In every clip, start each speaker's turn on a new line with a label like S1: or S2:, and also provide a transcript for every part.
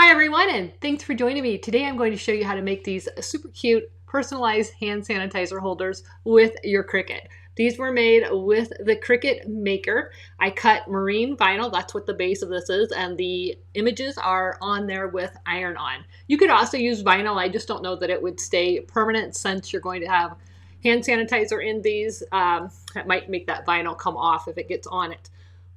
S1: Hi everyone, and thanks for joining me. Today I'm going to show you how to make these super cute personalized hand sanitizer holders with your Cricut. These were made with the Cricut Maker. I cut marine vinyl, that's what the base of this is, and the images are on there with iron-on. You could also use vinyl, I just don't know that it would stay permanent since you're going to have hand sanitizer in these. That might make that vinyl come off if it gets on it.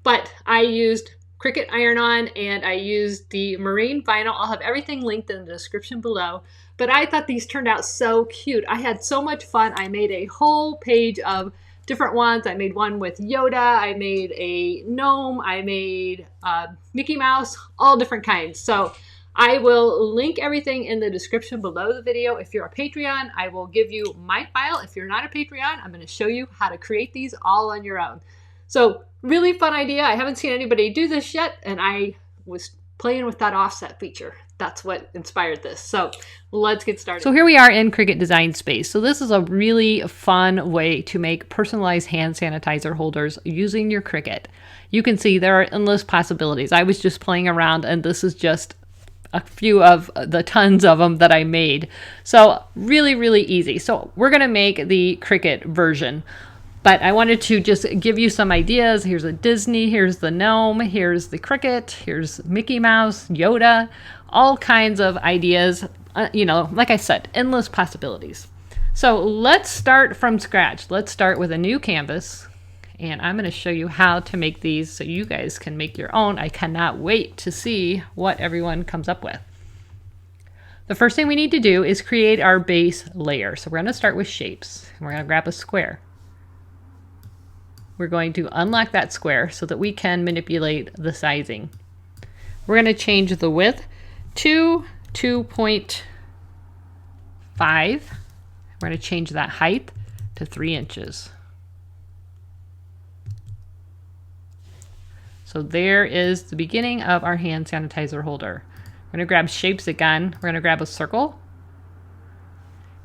S1: But I used Cricut iron-on and I used the marine vinyl. I'll have everything linked in the description below. But I thought these turned out so cute. I had so much fun. I made a whole page of different ones. I made one with Yoda. I made a gnome. I made Mickey Mouse, all different kinds. So I will link everything in the description below the video. If you're a Patreon, I will give you my file. If you're not a Patreon, I'm going to show you how to create these all on your own. So really fun idea. I haven't seen anybody do this yet, and I was playing with that offset feature. That's what inspired this. So let's get started. So here we are in Cricut Design Space. So this is a really fun way to make personalized hand sanitizer holders using your Cricut. You can see there are endless possibilities. I was just playing around, and this is just a few of the tons of them that I made. So really, really easy. So we're going to make the Cricut version. But I wanted to just give you some ideas. Here's a Disney, here's the gnome, here's the Cricut, here's Mickey Mouse, Yoda, all kinds of ideas. You know, like I said, endless possibilities. So let's start from scratch. Let's start with a new canvas. And I'm going to show you how to make these so you guys can make your own. I cannot wait to see what everyone comes up with. The first thing we need to do is create our base layer. So we're going to start with shapes. We're going to grab a square. We're going to unlock that square so that we can manipulate the sizing. We're going to change the width to 2.5. We're going to change that height to 3 inches. So there is the beginning of our hand sanitizer holder. We're going to grab shapes again. We're going to grab a circle.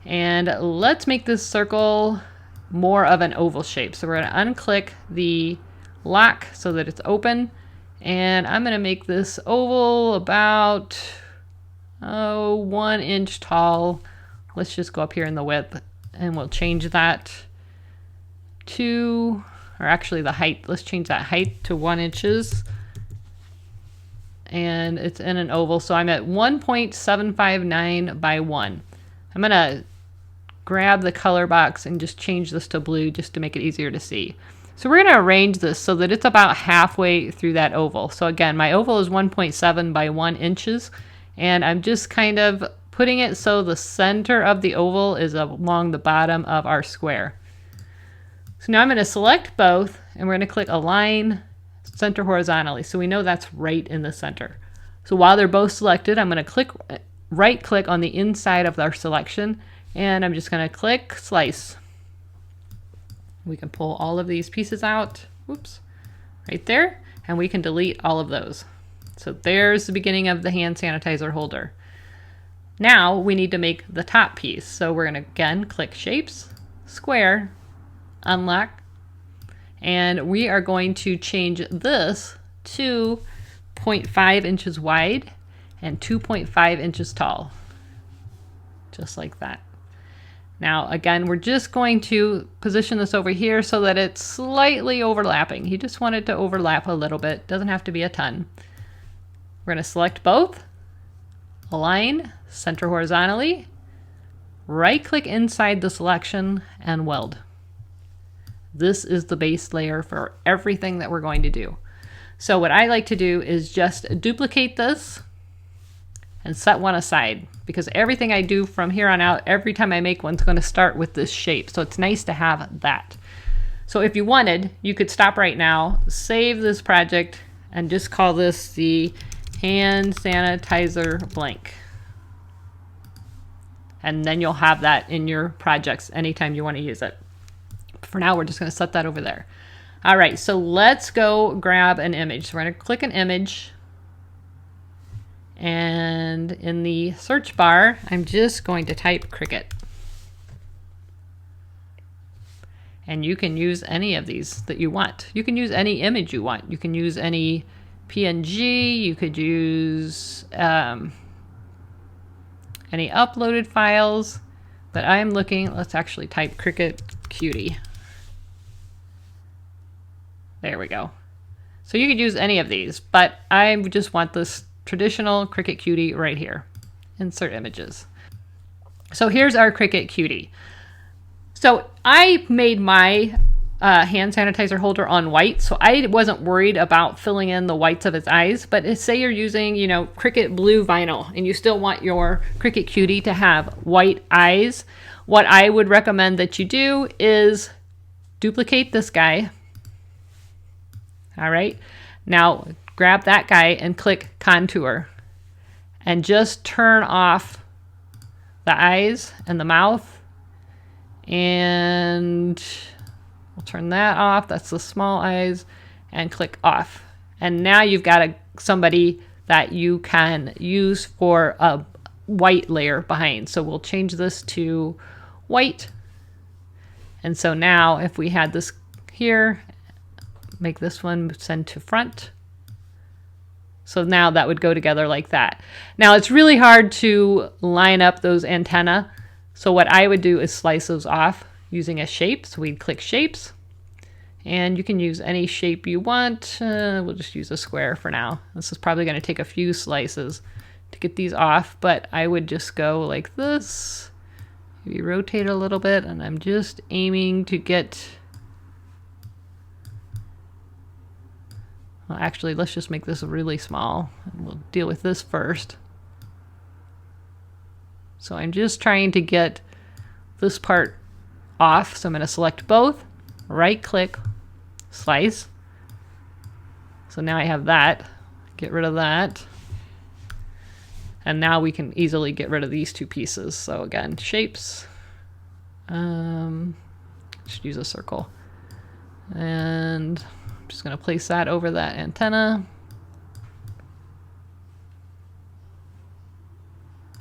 S1: And let's make this circle more of an oval shape. So we're going to unclick the lock so that it's open, and I'm going to make this oval about 1 inch tall. Let's just go up here in the width, and we'll change that to, or actually the height, let's change that height to 1 inches, and it's in an oval, so I'm at 1.759 by 1. I'm going to grab the color box and just change this to blue just to make it easier to see. So we're going to arrange this so that it's about halfway through that oval. So again, my oval is 1.7 by 1 inches, and I'm just kind of putting it so the center of the oval is along the bottom of our square. So now I'm going to select both, and we're going to click Align Center Horizontally, so we know that's right in the center. So while they're both selected, I'm going to right click on the inside of our selection, and I'm just going to click Slice. We can pull all of these pieces out, whoops, right there, and we can delete all of those. So there's the beginning of the hand sanitizer holder. Now we need to make the top piece. So we're going to again click Shapes, Square, Unlock, and we are going to change this to 0.5 inches wide and 2.5 inches tall, just like that. Now, again, we're just going to position this over here so that it's slightly overlapping. You just want it to overlap a little bit. Doesn't have to be a ton. We're going to select both, Align, Center Horizontally, right-click inside the selection, and Weld. This is the base layer for everything that we're going to do. So what I like to do is just duplicate this and set one aside, because everything I do from here on out, every time I make one's going to start with this shape. So it's nice to have that. So if you wanted, you could stop right now, save this project, and just call this the hand sanitizer blank. And then you'll have that in your projects anytime you want to use it. For now, we're just going to set that over there. All right, so let's go grab an image. So we're going to click an image. And in the search bar, I'm just going to type Cricut. And you can use any of these that you want. You can use any image you want. You can use any PNG. You could use any uploaded files. But I'm looking, let's actually type Cricut Cutie. There we go. So you could use any of these, but I just want this traditional Cricut Cutie right here. Insert images. So here's our Cricut Cutie. So I made my hand sanitizer holder on white, so I wasn't worried about filling in the whites of its eyes. But say you're using, you know, Cricut blue vinyl and you still want your Cricut Cutie to have white eyes, what I would recommend that you do is duplicate this guy. All right, now grab that guy and click contour and just turn off the eyes and the mouth, and we'll turn that off. That's the small eyes, and click off. And now you've got somebody that you can use for a white layer behind. So we'll change this to white. And so now if we had this here, make this one send to front. So now that would go together like that. Now it's really hard to line up those antennae. So what I would do is slice those off using a shape. So we'd click shapes, and you can use any shape you want. We'll just use a square for now. This is probably going to take a few slices to get these off, but I would just go like this. Maybe rotate a little bit, and I'm just aiming to get... Well, actually, let's just make this really small, and we'll deal with this first. So I'm just trying to get this part off. So I'm going to select both, right click, slice. So now I have that. Get rid of that. And now we can easily get rid of these two pieces. So again, shapes. Just use a circle. And I'm just going to place that over that antenna.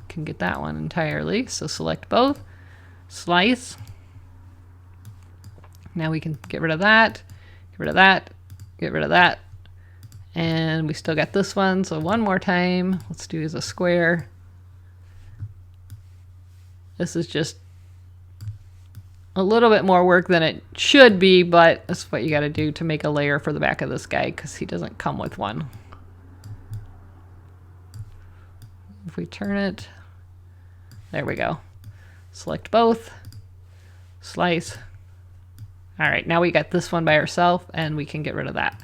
S1: Can get that one entirely. So select both, slice. Now we can get rid of that, get rid of that, get rid of that. And we still got this one. So one more time, let's do as a square. This is just a little bit more work than it should be, but that's what you got to do to make a layer for the back of this guy, because he doesn't come with one. If we turn it, there we go. Select both, slice. All right, now we got this one by ourselves, and we can get rid of that.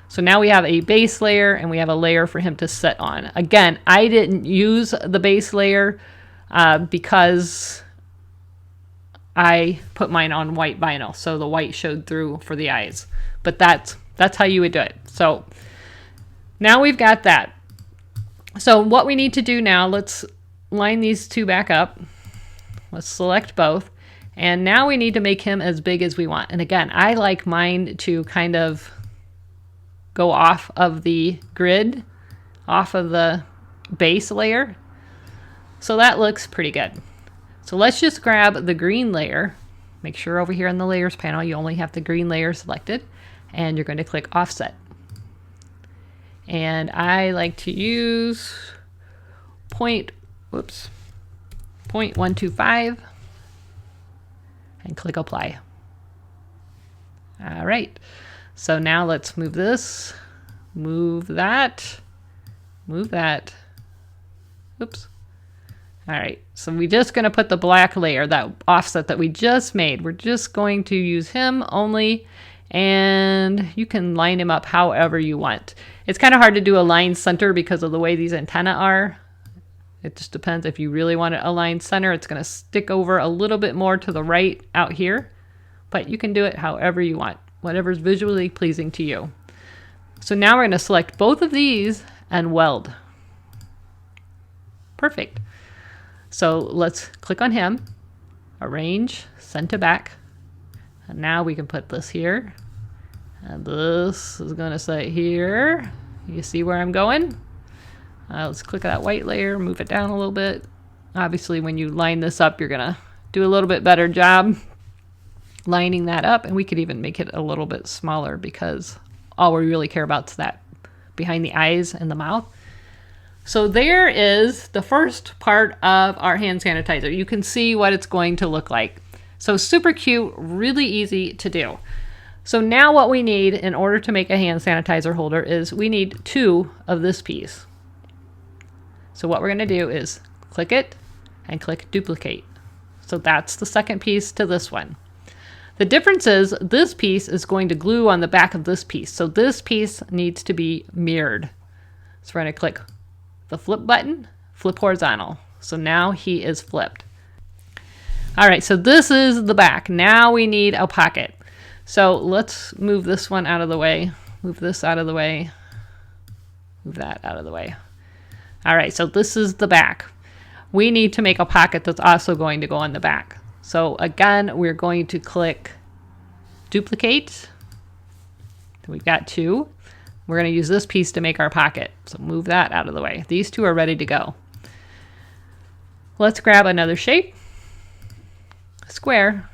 S1: So now we have a base layer, and we have a layer for him to sit on. Again, I didn't use the base layer because I put mine on white vinyl, so the white showed through for the eyes. But that's how you would do it. So now we've got that. So what we need to do now, let's line these two back up. Let's select both. And now we need to make him as big as we want. And again, I like mine to kind of go off of the grid, off of the base layer. So that looks pretty good. So let's just grab the green layer. Make sure over here in the layers panel, you only have the green layer selected, and you're going to click offset. And I like to use 0.125 and click apply. All right. So now let's move this, move that, move that. Oops. All right, so we're just going to put the black layer, that offset that we just made. We're just going to use him only, and you can line him up however you want. It's kind of hard to do a line center because of the way these antennae are. It just depends. If you really want it aligned center, it's going to stick over a little bit more to the right out here, but you can do it however you want, whatever's visually pleasing to you. So now we're going to select both of these and weld. Perfect. So let's click on him, arrange, send to back. And now we can put this here. And this is going to say here. You see where I'm going? Let's click that white layer, move it down a little bit. Obviously, when you line this up, you're going to do a little bit better job lining that up. And we could even make it a little bit smaller because all we really care about is that behind the eyes and the mouth. So there is the first part of our hand sanitizer. You can see what it's going to look like. So super cute, really easy to do. So now what we need in order to make a hand sanitizer holder is we need 2 of this piece. So what we're going to do is click it and click duplicate. So that's the second piece to this one. The difference is this piece is going to glue on the back of this piece. So this piece needs to be mirrored. So we're going to click the flip button, flip horizontal. So now he is flipped. All right, so this is the back. Now we need a pocket. So let's move this one out of the way, move this out of the way, move that out of the way. All right, so this is the back. We need to make a pocket that's also going to go on the back. So again, we're going to click duplicate. We've got 2. We're going to use this piece to make our pocket. So move that out of the way. These 2 are ready to go. Let's grab another shape, square.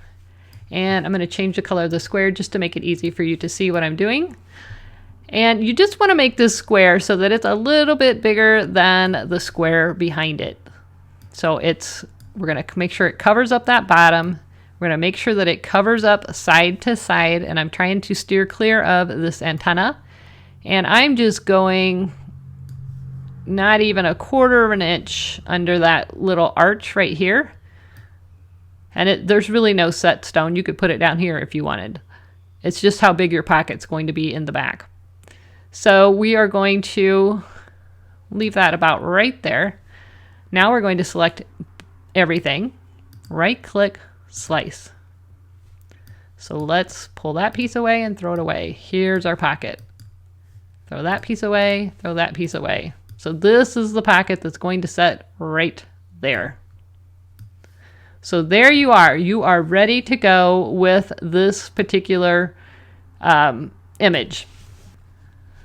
S1: And I'm going to change the color of the square just to make it easy for you to see what I'm doing. And you just want to make this square so that it's a little bit bigger than the square behind it. So we're going to make sure it covers up that bottom. We're going to make sure that it covers up side to side. And I'm trying to steer clear of this antenna. And I'm just going not even 1/4 of an inch under that little arch right here. And there's really no set stone. You could put it down here if you wanted. It's just how big your pocket's going to be in the back. So we are going to leave that about right there. Now we're going to select everything, right click, slice. So let's pull that piece away and throw it away. Here's our pocket. Throw that piece away, throw that piece away. So this is the pocket that's going to set right there. So there you are. You are ready to go with this particular image.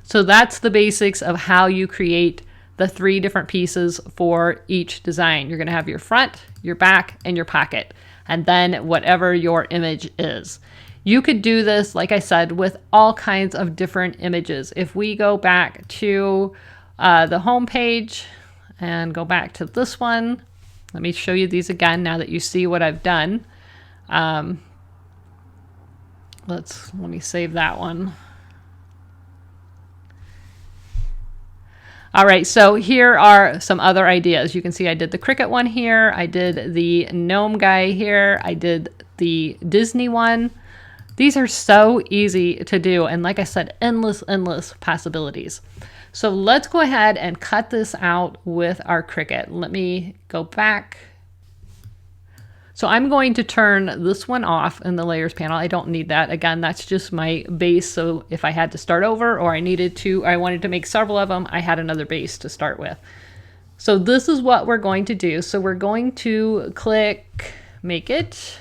S1: So that's the basics of how you create the 3 different pieces for each design. You're going to have your front, your back, and your pocket, and then whatever your image is. You could do this, like I said, with all kinds of different images. If we go back to the home page and go back to this one, let me show you these again now that you see what I've done. Let me save that one. All right, so here are some other ideas. You can see I did the Cricut one here. I did the gnome guy here. I did the Disney one. These are so easy to do. And like I said, endless possibilities. So let's go ahead and cut this out with our Cricut. Let me go back. So I'm going to turn this one off in the layers panel. I don't need that. Again, that's just my base. So if I had to start over or I wanted to make several of them, I had another base to start with. So this is what we're going to do. So we're going to click make it.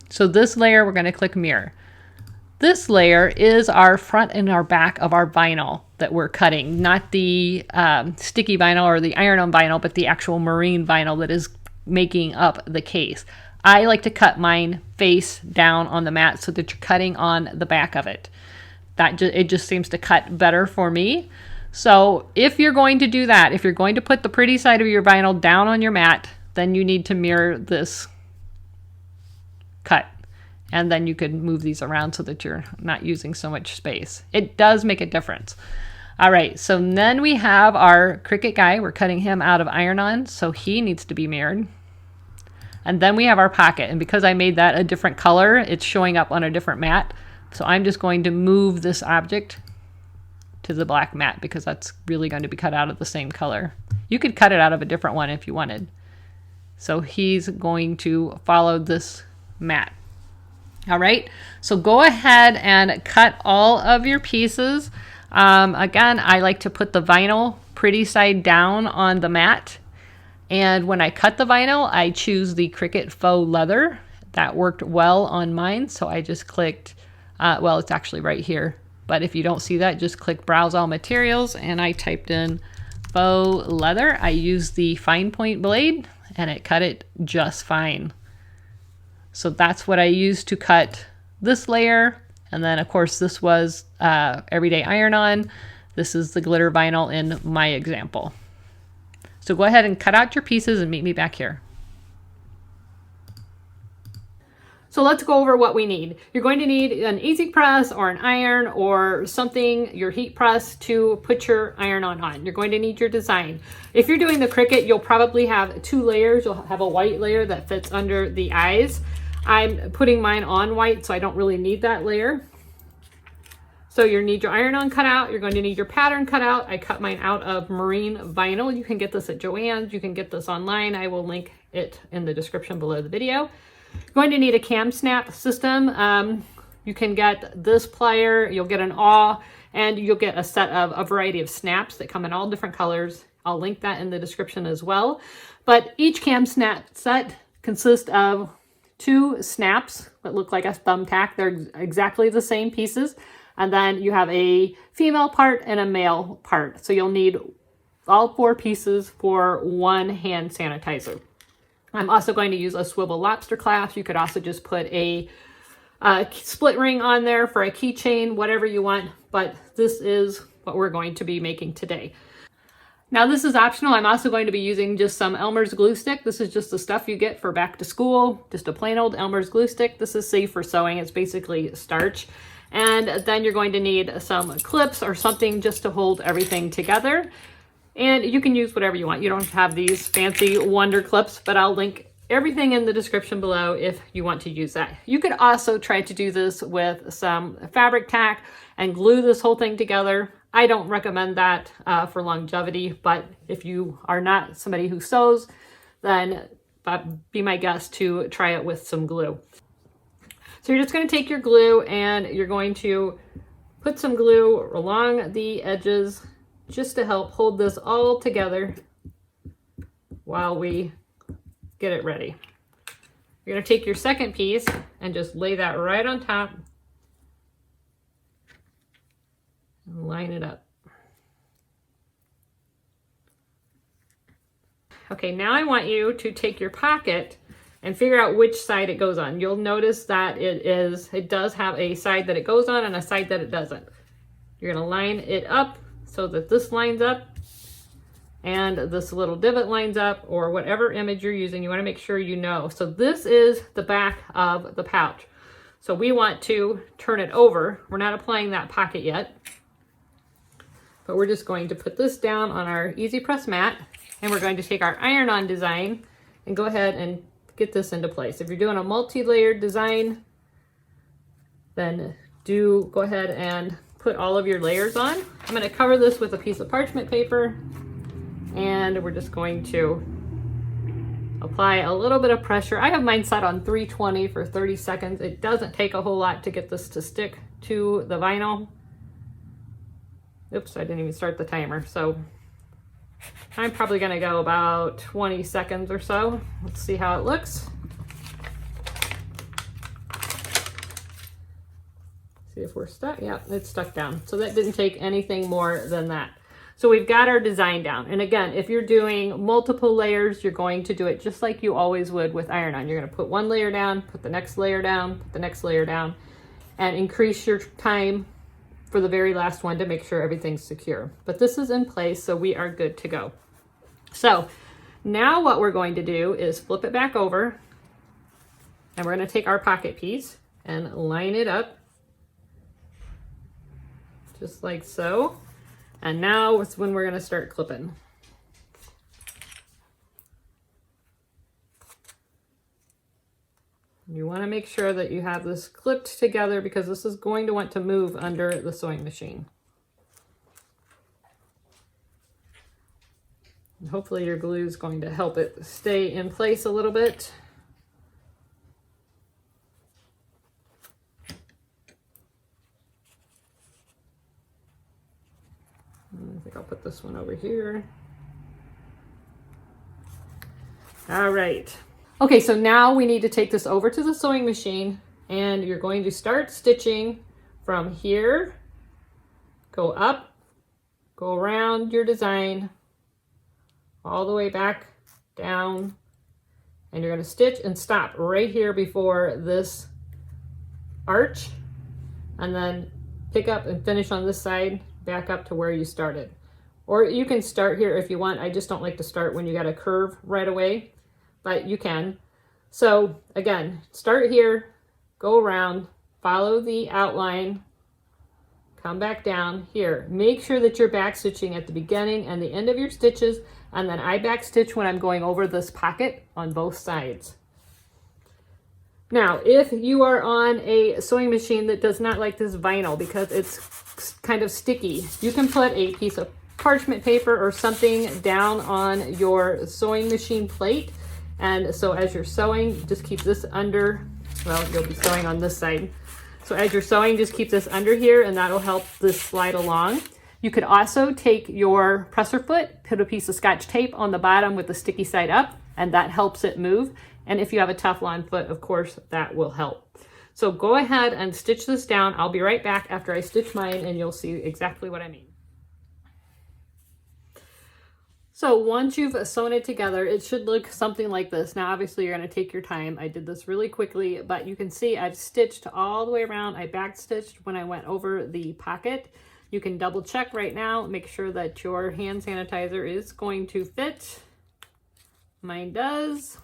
S1: So this layer, we're going to click mirror. This layer is our front and our back of our vinyl that we're cutting, not the sticky vinyl or the iron-on vinyl, but the actual marine vinyl that is making up the case. I like to cut mine face down on the mat so that you're cutting on the back of it. It just seems to cut better for me. So if you're going to do that, if you're going to put the pretty side of your vinyl down on your mat, then you need to mirror this cut. And then you could move these around so that you're not using so much space. It does make a difference. All right, so then we have our Cricut guy. We're cutting him out of iron-on, so he needs to be mirrored. And then we have our pocket. And because I made that a different color, it's showing up on a different mat. So I'm just going to move this object to the black mat because that's really going to be cut out of the same color. You could cut it out of a different one if you wanted. So he's going to follow this mat. All right, so go ahead and cut all of your pieces. Again, I like to put the vinyl pretty side down on the mat. And when I cut the vinyl, I choose the Cricut faux leather. That worked well on mine, so I just clicked, well, it's actually right here. But if you don't see that, just click Browse All Materials, and I typed in faux leather. I used the fine point blade, and it cut it just fine. So that's what I used to cut this layer And then of course this was everyday iron-on. This is the glitter vinyl in my example. So go ahead and cut out your pieces and meet me back here. So let's go over what we need. You're going to need an easy press or an iron or something, your heat press, to put your iron-on on. You're going to need your design. If you're doing the Cricut, you'll probably have 2 layers. You'll have a white layer that fits under the eyes. I'm putting mine on white, so I don't really need that layer. So you need your iron-on cut out. You're going to need your pattern cut out. I cut mine out of marine vinyl. You can get this at Joann's. You can get this online. I will link it in the description below the video. You're going to need a cam snap system. You can get this plier, you'll get an awl, and you'll get a set of a variety of snaps that come in all different colors. I'll link that in the description as well. But each cam snap set consists of 2 snaps that look like a thumbtack. They're exactly the same pieces. And then you have a female part and a male part. So you'll need all 4 pieces for 1 hand sanitizer. I'm also going to use a swivel lobster clasp. You could also just put a split ring on there for a keychain, whatever you want, but this is what we're going to be making today. Now this is optional. I'm also going to be using just some Elmer's glue stick. This is just the stuff you get for back to school, just a plain old Elmer's glue stick. This is safe for sewing. It's basically starch. And then you're going to need some clips or something just to hold everything together. And you can use whatever you want. You don't have these fancy wonder clips, but I'll link everything in the description below if you want to use that. You could also try to do this with some fabric tack and glue this whole thing together. I don't recommend that for longevity, but if you are not somebody who sews, then be my guest to try it with some glue. So you're just going to take your glue and you're going to put some glue along the edges just to help hold this all together while we get it ready. You're going to take your second piece and just lay that right on top and line it up. Okay, now I want you to take your pocket and figure out which side it goes on. You'll notice that it does have a side that it goes on and a side that it doesn't. You're going to line it up so that this lines up and this little divot lines up, or whatever image you're using. You want to make sure you know. So this is the back of the pouch. So we want to turn it over. We're not applying that pocket yet, but we're just going to put this down on our easy press mat, and we're going to take our iron-on design and go ahead and get this into place. If you're doing a multi-layered design, then go ahead and put all of your layers on. I'm going to cover this with a piece of parchment paper, and we're just going to apply a little bit of pressure. I have mine set on 320 for 30 seconds. It doesn't take a whole lot to get this to stick to the vinyl. Oops, I didn't even start the timer. So I'm probably going to go about 20 seconds or so. Let's see how it looks. See if we're stuck. Yeah, it's stuck down. So that didn't take anything more than that. So we've got our design down. And again, if you're doing multiple layers, you're going to do it just like you always would with iron-on. You're going to put one layer down, put the next layer down, put the next layer down, and increase your time for the very last one to make sure everything's secure. But this is in place, so we are good to go. So now what we're going to do is flip it back over, and we're going to take our pocket piece and line it up just like so. And now it's when we're going to start clipping. You want to make sure that you have this clipped together because this is going to want to move under the sewing machine. And hopefully your glue is going to help it stay in place a little bit. I think I'll put this one over here. All right. Okay, so now we need to take this over to the sewing machine, and you're going to start stitching from here, go up, go around your design, all the way back down, and you're going to stitch and stop right here before this arch. and then pick up and finish on this side, back up to where you started. Or you can start here if you want. I just don't like to start when you got a curve right away, but you can. So again, start here, go around, follow the outline, come back down here. Make sure that you're back stitching at the beginning and the end of your stitches, and then I back stitch when I'm going over this pocket on both sides. Now, if you are on a sewing machine that does not like this vinyl because it's kind of sticky, you can put a piece of parchment paper or something down on your sewing machine plate. And so as you're sewing, just keep this under, well, you'll be sewing on this side. So as you're sewing, just keep this under here and that'll help this slide along. You could also take your presser foot, put a piece of Scotch tape on the bottom with the sticky side up, and that helps it move. And if you have a Teflon foot, of course, that will help. So go ahead and stitch this down. I'll be right back after I stitch mine and you'll see exactly what I mean. So once you've sewn it together, it should look something like this. Now, obviously you're gonna take your time. I did this really quickly, but you can see I've stitched all the way around. I back stitched when I went over the pocket. You can double check right now, make sure that your hand sanitizer is going to fit. Mine does.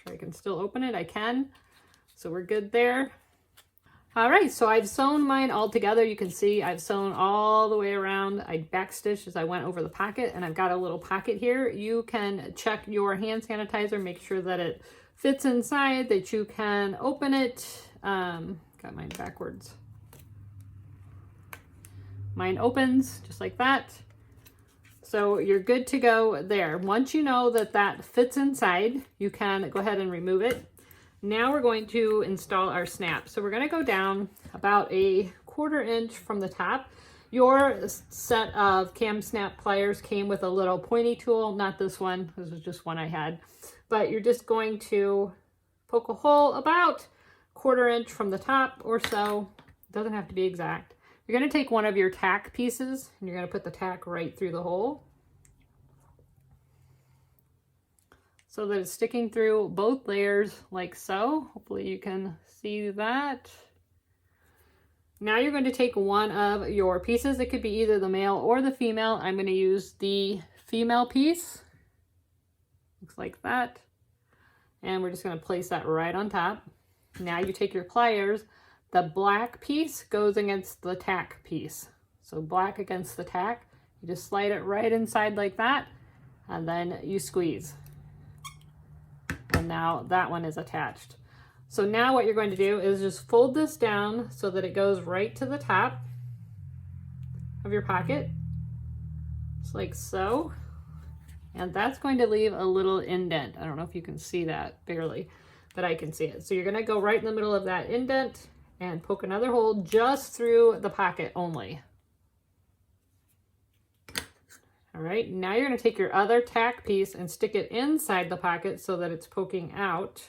S1: I can still open it, I can. So we're good there. All right, so I've sewn mine all together. You can see I've sewn all the way around. I backstitched as I went over the pocket, and I've got a little pocket here. You can check your hand sanitizer, make sure that it fits inside, that you can open it. Got mine backwards. Mine opens just like that. So you're good to go there. Once you know that that fits inside, you can go ahead and remove it. Now we're going to install our snap. So we're going to go down about a 1/4 inch from the top. Your set of cam snap pliers came with a little pointy tool, not this one. This was just one I had. But you're just going to poke a hole about 1/4 inch from the top or so. It doesn't have to be exact. You're going to take one of your tack pieces and you're going to put the tack right through the hole so that it's sticking through both layers like so. Hopefully you can see that. Now you're going to take one of your pieces. It could be either the male or the female. I'm going to use the female piece. Looks like that. And we're just going to place that right on top. Now you take your pliers. The black piece goes against the tack piece. So black against the tack. You just slide it right inside like that, and then you squeeze. And now that one is attached. So now what you're going to do is just fold this down so that it goes right to the top of your pocket. Just like so. And that's going to leave a little indent. I don't know if you can see that, barely, but I can see it. So you're going to go right in the middle of that indent and poke another hole just through the pocket only. All right, now you're going to take your other tack piece and stick it inside the pocket so that it's poking out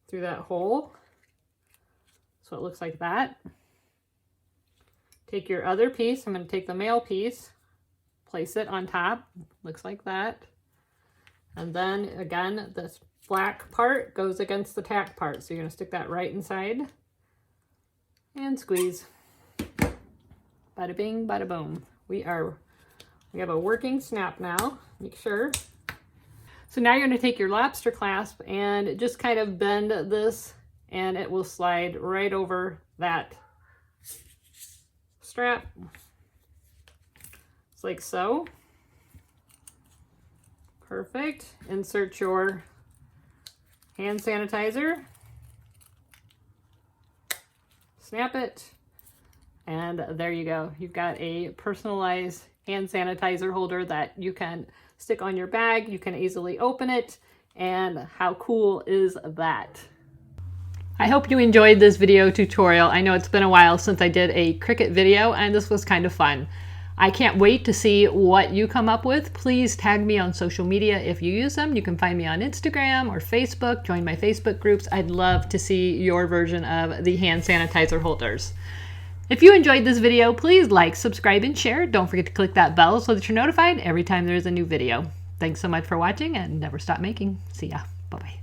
S1: through that hole. So it looks like that. Take your other piece. I'm going to take the male piece, place it on top. Looks like that. And then again, this black part goes against the tack part. So you're going to stick that right inside and squeeze. Bada bing, bada boom. We have a working snap now. Make sure. So now you're going to take your lobster clasp and just kind of bend this and it will slide right over that strap. It's like so. Perfect. Insert your hand sanitizer. Snap it. And there you go. You've got a personalized hand sanitizer holder that you can stick on your bag. You can easily open it. And how cool is that? I hope you enjoyed this video tutorial. I know it's been a while since I did a Cricut video and this was kind of fun. I can't wait to see what you come up with. Please tag me on social media if you use them. You can find me on Instagram or Facebook. Join my Facebook groups. I'd love to see your version of the hand sanitizer holders. If you enjoyed this video, please like, subscribe, and share. Don't forget to click that bell so that you're notified every time there is a new video. Thanks so much for watching and never stop making. See ya. Bye-bye.